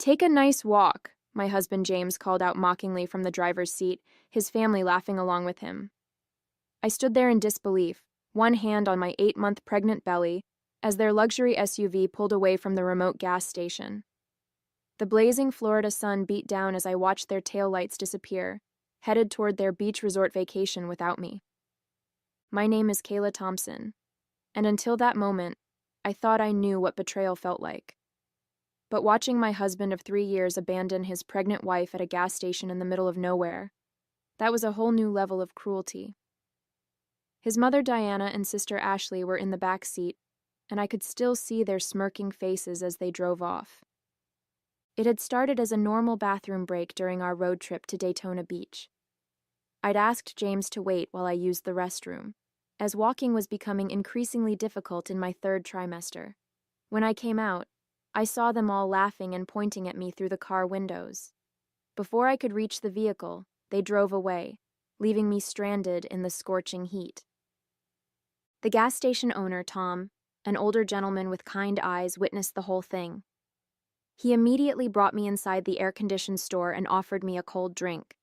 "Take a nice walk," my husband James called out mockingly from the driver's seat, his family laughing along with him. I stood there in disbelief, one hand on my 8-month pregnant belly, as their luxury SUV pulled away from the remote gas station. The blazing Florida sun beat down as I watched their taillights disappear, headed toward their beach resort vacation without me. My name is Kayla Thompson, and until that moment, I thought I knew what betrayal felt like. But watching my husband of 3 years abandon his pregnant wife at a gas station in the middle of nowhere, that was a whole new level of cruelty. His mother Diana and sister Ashley were in the back seat, and I could still see their smirking faces as they drove off. It had started as a normal bathroom break during our road trip to Daytona Beach. I'd asked James to wait while I used the restroom, as walking was becoming increasingly difficult in my 3rd trimester. When I came out, I saw them all laughing and pointing at me through the car windows. Before I could reach the vehicle, they drove away, leaving me stranded in the scorching heat. The gas station owner, Tom, an older gentleman with kind eyes, witnessed the whole thing. He immediately brought me inside the air-conditioned store and offered me a cold drink.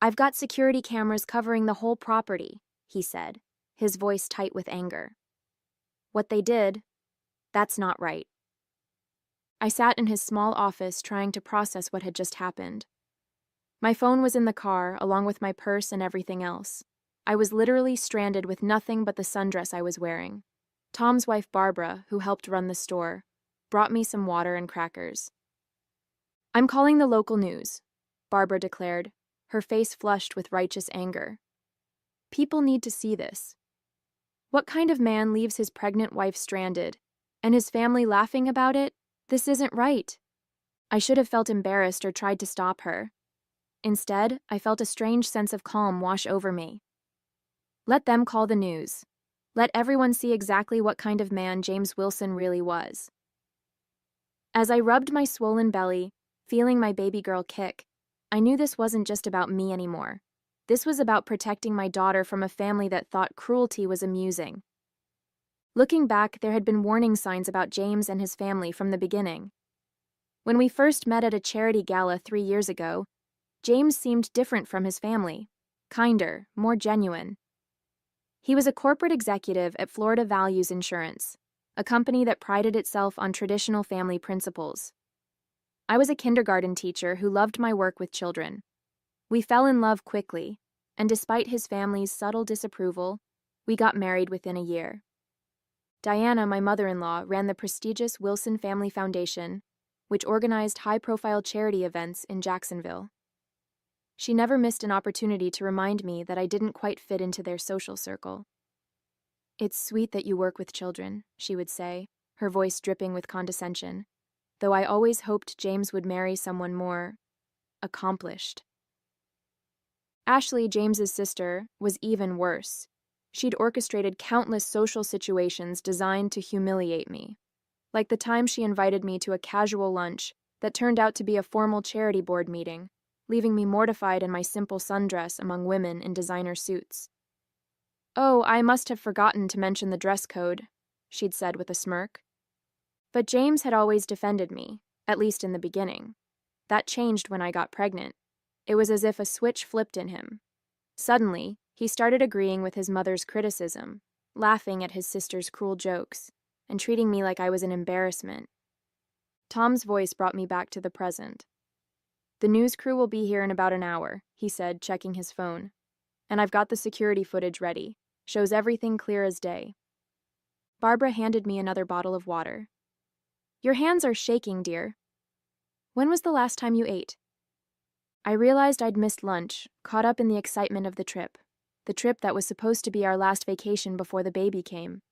"I've got security cameras covering the whole property," he said, his voice tight with anger. "What they did, that's not right." I sat in his small office trying to process what had just happened. My phone was in the car, along with my purse and everything else. I was literally stranded with nothing but the sundress I was wearing. Tom's wife Barbara, who helped run the store, brought me some water and crackers. "I'm calling the local news," Barbara declared, her face flushed with righteous anger. "People need to see this. What kind of man leaves his pregnant wife stranded, and his family laughing about it? This isn't right." I should have felt embarrassed or tried to stop her. Instead, I felt a strange sense of calm wash over me. Let them call the news. Let everyone see exactly what kind of man James Wilson really was. As I rubbed my swollen belly, feeling my baby girl kick, I knew this wasn't just about me anymore. This was about protecting my daughter from a family that thought cruelty was amusing. Looking back, there had been warning signs about James and his family from the beginning. When we first met at a charity gala 3 years ago, James seemed different from his family, kinder, more genuine. He was a corporate executive at Florida Values Insurance, a company that prided itself on traditional family principles. I was a kindergarten teacher who loved my work with children. We fell in love quickly, and despite his family's subtle disapproval, we got married within a year. Diana, my mother-in-law, ran the prestigious Wilson Family Foundation, which organized high-profile charity events in Jacksonville. She never missed an opportunity to remind me that I didn't quite fit into their social circle. "It's sweet that you work with children," she would say, her voice dripping with condescension, though I always hoped James would marry someone more accomplished. Ashley, James's sister, was even worse. She'd orchestrated countless social situations designed to humiliate me, like the time she invited me to a casual lunch that turned out to be a formal charity board meeting, leaving me mortified in my simple sundress among women in designer suits. "Oh, I must have forgotten to mention the dress code," she'd said with a smirk. But James had always defended me, at least in the beginning. That changed when I got pregnant. It was as if a switch flipped in him. Suddenly, he started agreeing with his mother's criticism, laughing at his sister's cruel jokes, and treating me like I was an embarrassment. Tom's voice brought me back to the present. "The news crew will be here in about an hour," he said, checking his phone. "And I've got the security footage ready. Shows everything clear as day." Barbara handed me another bottle of water. "Your hands are shaking, dear. When was the last time you ate?" I realized I'd missed lunch, caught up in the excitement of the trip that was supposed to be our last vacation before the baby came.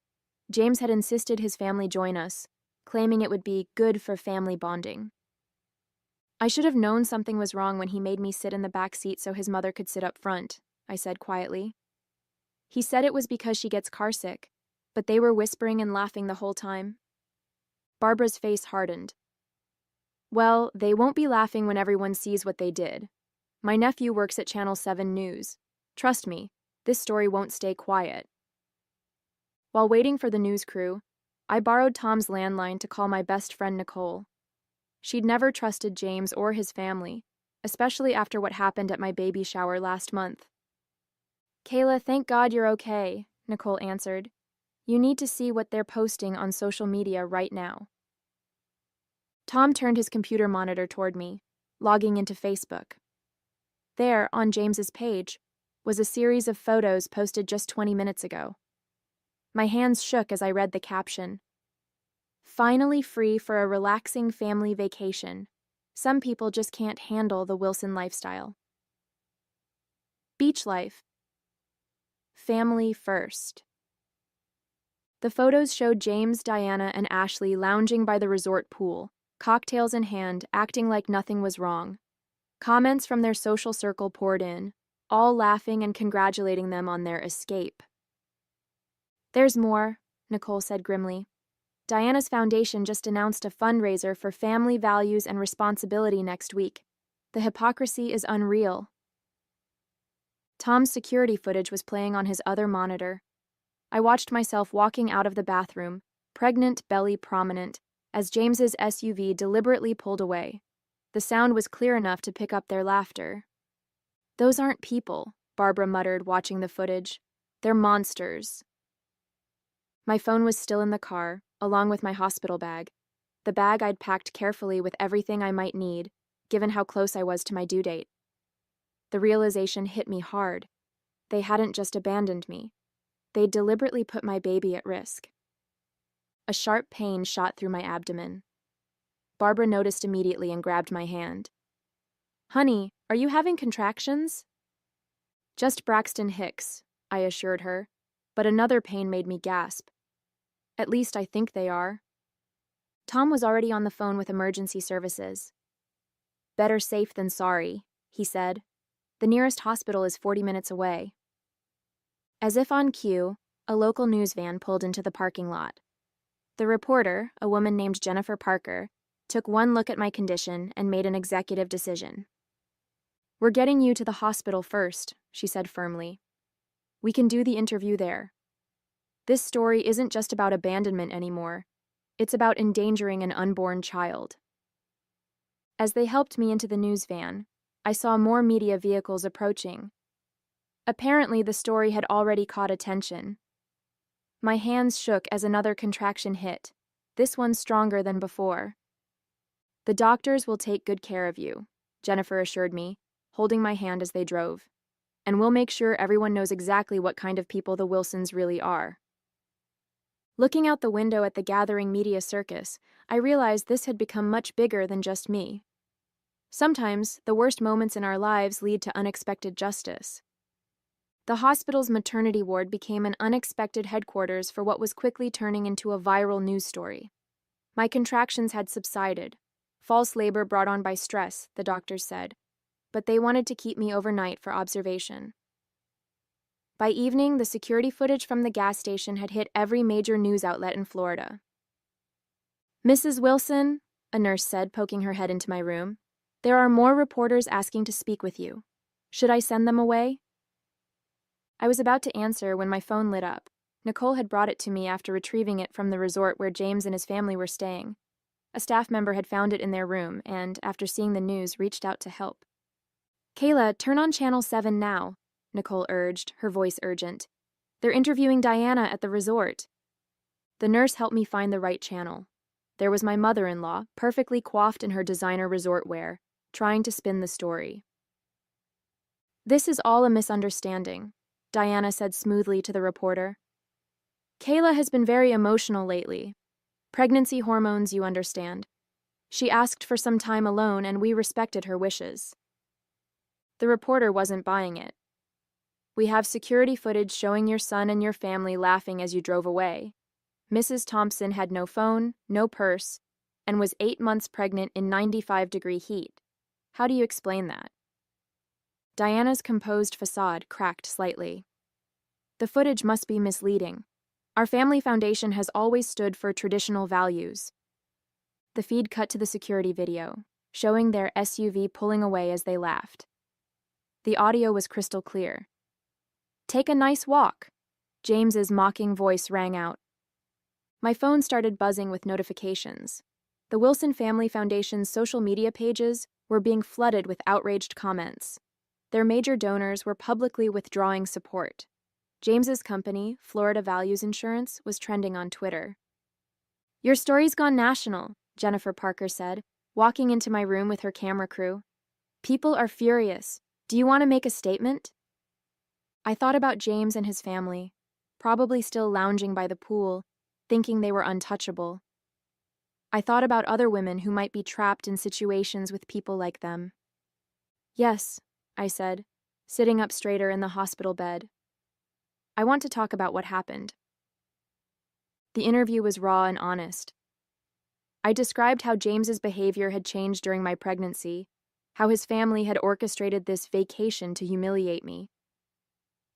James had insisted his family join us, claiming it would be good for family bonding. "I should have known something was wrong when he made me sit in the back seat so his mother could sit up front," I said quietly. "He said it was because she gets carsick, but they were whispering and laughing the whole time." Barbara's face hardened. "Well, they won't be laughing when everyone sees what they did. My nephew works at Channel 7 News. Trust me, this story won't stay quiet." While waiting for the news crew, I borrowed Tom's landline to call my best friend Nicole. She'd never trusted James or his family, especially after what happened at my baby shower last month. "Kayla, thank God you're okay," Nicole answered. "You need to see what they're posting on social media right now." Tom turned his computer monitor toward me, logging into Facebook. There, on James's page, was a series of photos posted just 20 minutes ago. My hands shook as I read the caption. "Finally free for a relaxing family vacation. Some people just can't handle the Wilson lifestyle. Beach life. Family first." The photos showed James, Diana, and Ashley lounging by the resort pool, cocktails in hand, acting like nothing was wrong. Comments from their social circle poured in, all laughing and congratulating them on their escape. "There's more," Nicole said grimly. "Diana's foundation just announced a fundraiser for family values and responsibility next week. The hypocrisy is unreal." Tom's security footage was playing on his other monitor. I watched myself walking out of the bathroom, pregnant, belly prominent, as James's SUV deliberately pulled away. The sound was clear enough to pick up their laughter. "Those aren't people," Barbara muttered, watching the footage. "They're monsters." My phone was still in the car, along with my hospital bag, the bag I'd packed carefully with everything I might need, given how close I was to my due date. The realization hit me hard. They hadn't just abandoned me. They'd deliberately put my baby at risk. A sharp pain shot through my abdomen. Barbara noticed immediately and grabbed my hand. "Honey, are you having contractions?" "Just Braxton Hicks," I assured her, but another pain made me gasp. "At least I think they are." Tom was already on the phone with emergency services. "Better safe than sorry," he said. "The nearest hospital is 40 minutes away." As if on cue, a local news van pulled into the parking lot. The reporter, a woman named Jennifer Parker, took one look at my condition and made an executive decision. "We're getting you to the hospital first," she said firmly. "We can do the interview there. This story isn't just about abandonment anymore. It's about endangering an unborn child." As they helped me into the news van, I saw more media vehicles approaching. Apparently, the story had already caught attention. My hands shook as another contraction hit, this one stronger than before. "The doctors will take good care of you," Jennifer assured me, holding my hand as they drove. "And we'll make sure everyone knows exactly what kind of people the Wilsons really are." Looking out the window at the gathering media circus, I realized this had become much bigger than just me. Sometimes, the worst moments in our lives lead to unexpected justice. The hospital's maternity ward became an unexpected headquarters for what was quickly turning into a viral news story. My contractions had subsided. False labor brought on by stress, the doctors said, but they wanted to keep me overnight for observation. By evening, the security footage from the gas station had hit every major news outlet in Florida. "Mrs. Wilson," a nurse said, poking her head into my room, "there are more reporters asking to speak with you. Should I send them away?" I was about to answer when my phone lit up. Nicole had brought it to me after retrieving it from the resort where James and his family were staying. A staff member had found it in their room and, after seeing the news, reached out to help. "Kayla, turn on Channel 7 now," Nicole urged, her voice urgent. "They're interviewing Diana at the resort." The nurse helped me find the right channel. There was my mother-in-law, perfectly coiffed in her designer resort wear, trying to spin the story. "This is all a misunderstanding," Diana said smoothly to the reporter. "Kayla has been very emotional lately. Pregnancy hormones, you understand. She asked for some time alone, and we respected her wishes." The reporter wasn't buying it. "We have security footage showing your son and your family laughing as you drove away. Mrs. Thompson had no phone, no purse, and was 8 months pregnant in 95-degree heat. How do you explain that?" Diana's composed facade cracked slightly. "The footage must be misleading. Our family foundation has always stood for traditional values." The feed cut to the security video, showing their SUV pulling away as they laughed. The audio was crystal clear. "Take a nice walk," James's mocking voice rang out. My phone started buzzing with notifications. The Wilson Family Foundation's social media pages were being flooded with outraged comments. Their major donors were publicly withdrawing support. James's company, Florida Values Insurance, was trending on Twitter. "Your story's gone national," Jennifer Parker said, walking into my room with her camera crew. "People are furious. Do you want to make a statement?" I thought about James and his family, probably still lounging by the pool, thinking they were untouchable. I thought about other women who might be trapped in situations with people like them. "Yes," I said, sitting up straighter in the hospital bed. "I want to talk about what happened." The interview was raw and honest. I described how James's behavior had changed during my pregnancy, how his family had orchestrated this vacation to humiliate me.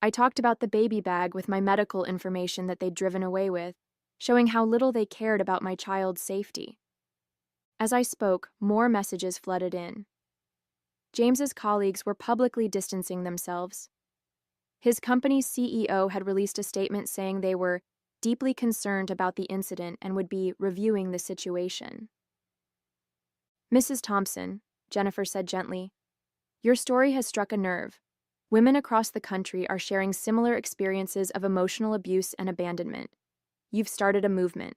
I talked about the baby bag with my medical information that they'd driven away with, showing how little they cared about my child's safety. As I spoke, more messages flooded in. James's colleagues were publicly distancing themselves. His company's CEO had released a statement saying they were deeply concerned about the incident and would be reviewing the situation. "Mrs. Thompson," Jennifer said gently, "your story has struck a nerve. Women across the country are sharing similar experiences of emotional abuse and abandonment. You've started a movement."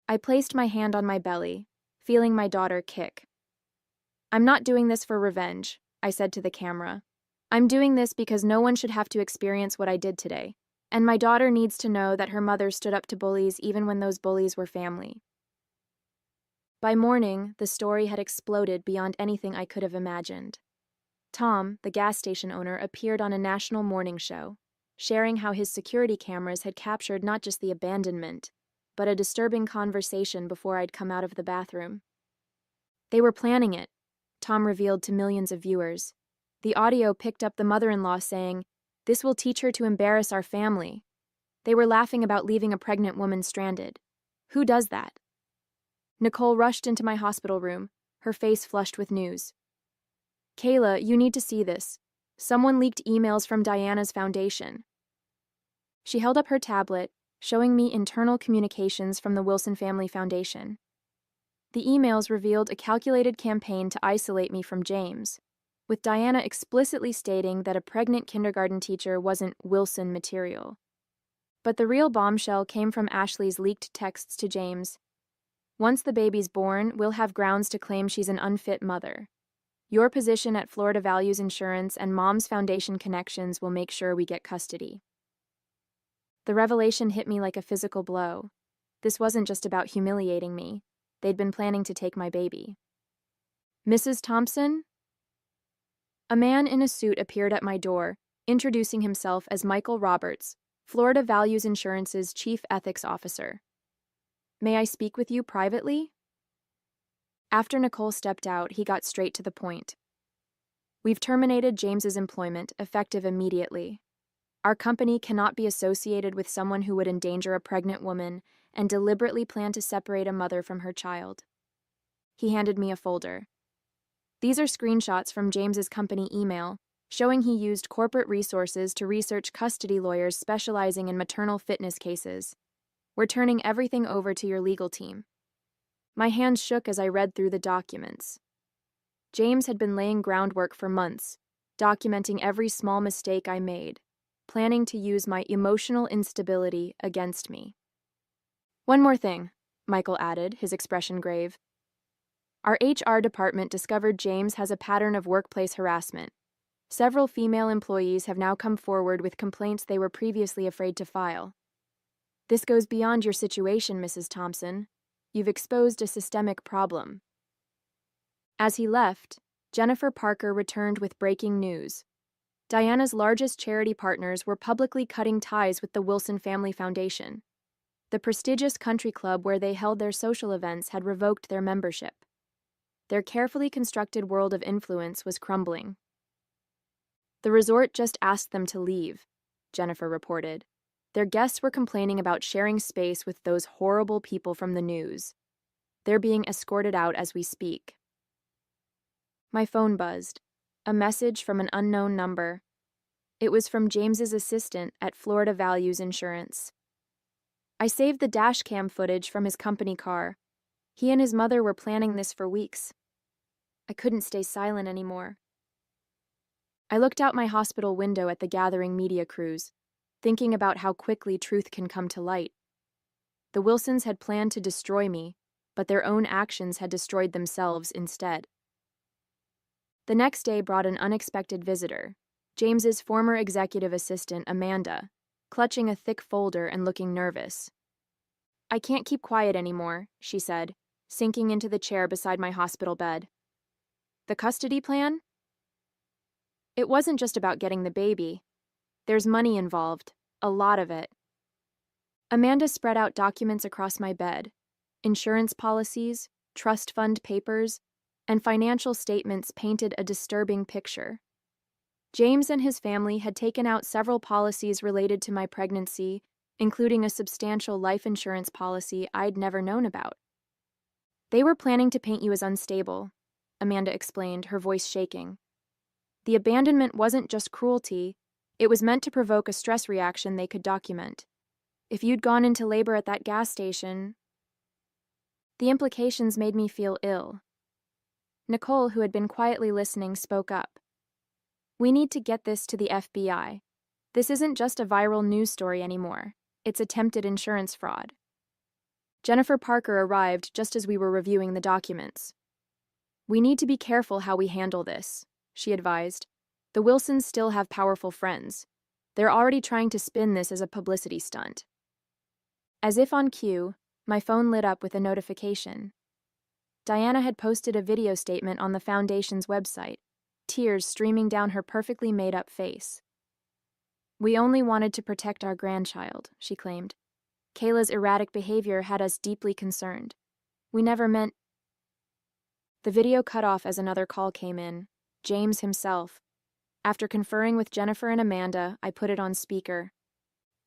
I placed my hand on my belly, feeling my daughter kick. "I'm not doing this for revenge," I said to the camera. "I'm doing this because no one should have to experience what I did today, and my daughter needs to know that her mother stood up to bullies even when those bullies were family." By morning, the story had exploded beyond anything I could have imagined. Tom, the gas station owner, appeared on a national morning show, sharing how his security cameras had captured not just the abandonment, but a disturbing conversation before I'd come out of the bathroom. "They were planning it," Tom revealed to millions of viewers. The audio picked up the mother-in-law saying, "This will teach her to embarrass our family." They were laughing about leaving a pregnant woman stranded. Who does that? Nicole rushed into my hospital room, her face flushed with news. "Kayla, you need to see this. Someone leaked emails from Diana's foundation." She held up her tablet, showing me internal communications from the Wilson Family Foundation. The emails revealed a calculated campaign to isolate me from James, with Diana explicitly stating that a pregnant kindergarten teacher wasn't Wilson material. But the real bombshell came from Ashley's leaked texts to James. "Once the baby's born, we'll have grounds to claim she's an unfit mother. Your position at Florida Values Insurance and Mom's Foundation connections will make sure we get custody." The revelation hit me like a physical blow. This wasn't just about humiliating me. They'd been planning to take my baby. "Mrs. Thompson?" A man in a suit appeared at my door, introducing himself as Michael Roberts, Florida Values Insurance's Chief Ethics Officer. "May I speak with you privately?" After Nicole stepped out, he got straight to the point. "We've terminated James's employment, effective immediately. Our company cannot be associated with someone who would endanger a pregnant woman and deliberately plan to separate a mother from her child." He handed me a folder. "These are screenshots from James's company email, showing he used corporate resources to research custody lawyers specializing in maternal fitness cases. We're turning everything over to your legal team." My hands shook as I read through the documents. James had been laying groundwork for months, documenting every small mistake I made, planning to use my emotional instability against me. "One more thing," Michael added, his expression grave. "Our HR department discovered James has a pattern of workplace harassment. Several female employees have now come forward with complaints they were previously afraid to file. This goes beyond your situation, Mrs. Thompson. You've exposed a systemic problem." As he left, Jennifer Parker returned with breaking news. Diana's largest charity partners were publicly cutting ties with the Wilson Family Foundation. The prestigious country club where they held their social events had revoked their membership. Their carefully constructed world of influence was crumbling. "The resort just asked them to leave," Jennifer reported. "Their guests were complaining about sharing space with those horrible people from the news. They're being escorted out as we speak." My phone buzzed. A message from an unknown number. It was from James's assistant at Florida Values Insurance. I saved the dash cam footage from his company car. He and his mother were planning this for weeks. I couldn't stay silent anymore. I looked out my hospital window at the gathering media crews, thinking about how quickly truth can come to light. The Wilsons had planned to destroy me, but their own actions had destroyed themselves instead. The next day brought an unexpected visitor, James's former executive assistant, Amanda, clutching a thick folder and looking nervous. "I can't keep quiet anymore," she said, sinking into the chair beside my hospital bed. "The custody plan? It wasn't just about getting the baby. There's money involved, a lot of it." Amanda spread out documents across my bed, insurance policies, trust fund papers, and financial statements painted a disturbing picture. James and his family had taken out several policies related to my pregnancy, including a substantial life insurance policy I'd never known about. "They were planning to paint you as unstable," Amanda explained, her voice shaking. "The abandonment wasn't just cruelty, it was meant to provoke a stress reaction they could document. If you'd gone into labor at that gas station..." The implications made me feel ill. Nicole, who had been quietly listening, spoke up. "We need to get this to the FBI. This isn't just a viral news story anymore. It's attempted insurance fraud." Jennifer Parker arrived just as we were reviewing the documents. "We need to be careful how we handle this," she advised. "The Wilsons still have powerful friends. They're already trying to spin this as a publicity stunt." As if on cue, my phone lit up with a notification. Diana had posted a video statement on the Foundation's website, tears streaming down her perfectly made-up face. "We only wanted to protect our grandchild," she claimed. "Kayla's erratic behavior had us deeply concerned. We never meant..." The video cut off as another call came in, James himself. After conferring with Jennifer and Amanda, I put it on speaker.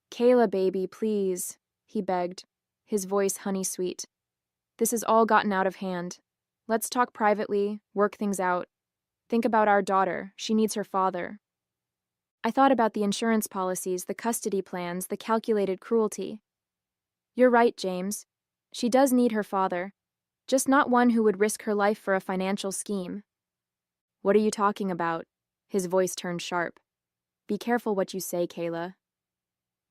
"Kayla, baby, please," he begged, his voice honey-sweet. "This has all gotten out of hand. Let's talk privately, work things out. Think about our daughter. She needs her father." I thought about the insurance policies, the custody plans, the calculated cruelty. "You're right, James. She does need her father, just not one who would risk her life for a financial scheme." "What are you talking about?" His voice turned sharp. "Be careful what you say, Kayla.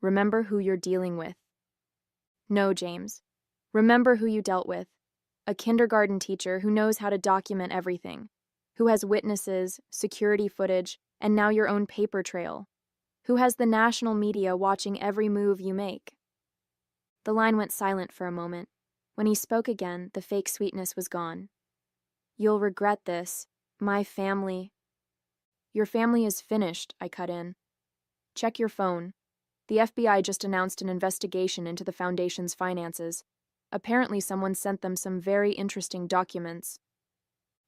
Remember who you're dealing with." "No, James. Remember who you dealt with. A kindergarten teacher who knows how to document everything, who has witnesses, security footage, and now your own paper trail, who has the national media watching every move you make." The line went silent for a moment. When he spoke again, the fake sweetness was gone. "You'll regret this. My family..." "Your family is finished," I cut in. "Check your phone. The FBI just announced an investigation into the Foundation's finances. Apparently someone sent them some very interesting documents."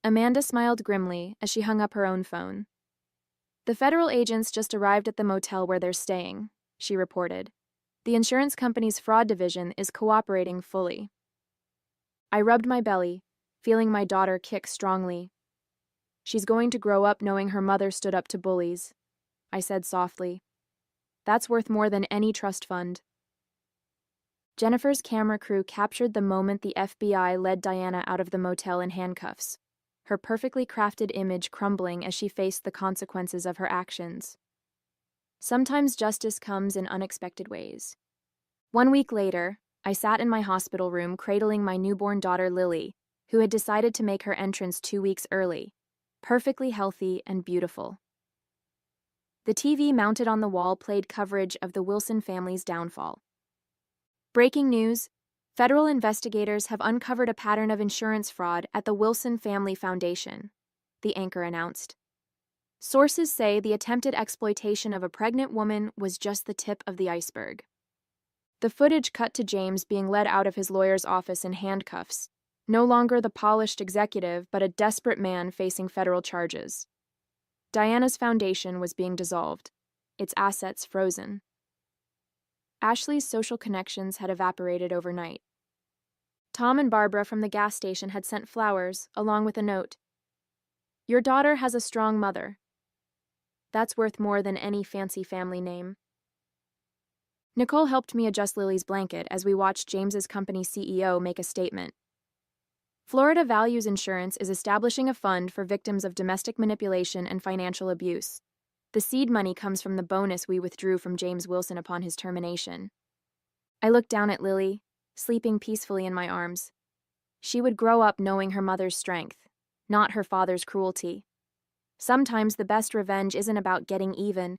Amanda smiled grimly as she hung up her own phone. "The federal agents just arrived at the motel where they're staying," she reported. "The insurance company's fraud division is cooperating fully." I rubbed my belly, feeling my daughter kick strongly. "She's going to grow up knowing her mother stood up to bullies," I said softly. "That's worth more than any trust fund." Jennifer's camera crew captured the moment the FBI led Diana out of the motel in handcuffs, her perfectly crafted image crumbling as she faced the consequences of her actions. Sometimes justice comes in unexpected ways. 1 week later, I sat in my hospital room cradling my newborn daughter Lily, who had decided to make her entrance 2 weeks early, perfectly healthy and beautiful. The TV mounted on the wall played coverage of the Wilson family's downfall. "Breaking news: federal investigators have uncovered a pattern of insurance fraud at the Wilson Family Foundation," the anchor announced. "Sources say the attempted exploitation of a pregnant woman was just the tip of the iceberg." The footage cut to James being led out of his lawyer's office in handcuffs, no longer the polished executive but a desperate man facing federal charges. Diana's foundation was being dissolved, its assets frozen. Ashley's social connections had evaporated overnight. Tom and Barbara from the gas station had sent flowers, along with a note. "Your daughter has a strong mother. That's worth more than any fancy family name." Nicole helped me adjust Lily's blanket as we watched James's company CEO make a statement. Florida Values Insurance is establishing a fund for victims of domestic manipulation and financial abuse. The seed money comes from the bonus we withdrew from James Wilson upon his termination. I looked down at Lily, sleeping peacefully in my arms. She would grow up knowing her mother's strength, not her father's cruelty. Sometimes the best revenge isn't about getting even,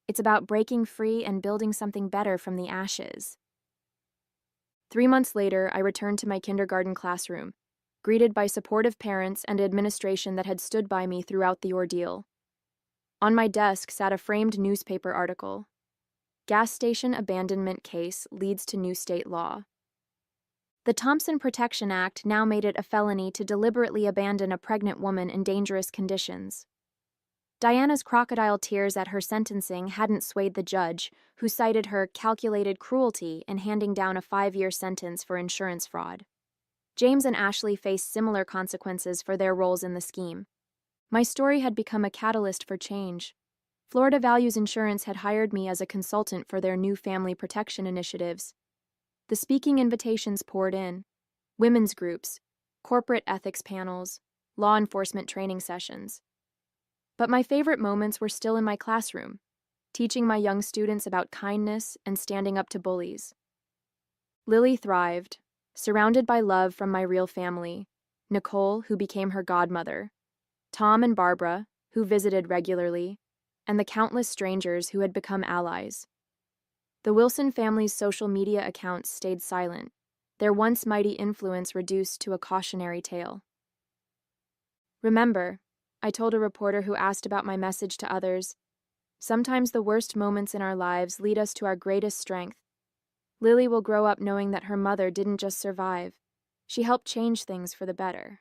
it's about breaking free and building something better from the ashes. 3 months later, I returned to my kindergarten classroom, greeted by supportive parents and administration that had stood by me throughout the ordeal. On my desk sat a framed newspaper article. Gas station abandonment case leads to new state law. The Thompson Protection Act now made it a felony to deliberately abandon a pregnant woman in dangerous conditions. Diana's crocodile tears at her sentencing hadn't swayed the judge, who cited her calculated cruelty in handing down a 5-year sentence for insurance fraud. James and Ashley faced similar consequences for their roles in the scheme. My story had become a catalyst for change. Florida Values Insurance had hired me as a consultant for their new family protection initiatives. The speaking invitations poured in: women's groups, corporate ethics panels, law enforcement training sessions. But my favorite moments were still in my classroom, teaching my young students about kindness and standing up to bullies. Lily thrived, surrounded by love from my real family: Nicole, who became her godmother, Tom and Barbara, who visited regularly, and the countless strangers who had become allies. The Wilson family's social media accounts stayed silent, their once mighty influence reduced to a cautionary tale. Remember, I told a reporter who asked about my message to others, sometimes the worst moments in our lives lead us to our greatest strength. Lily will grow up knowing that her mother didn't just survive, she helped change things for the better.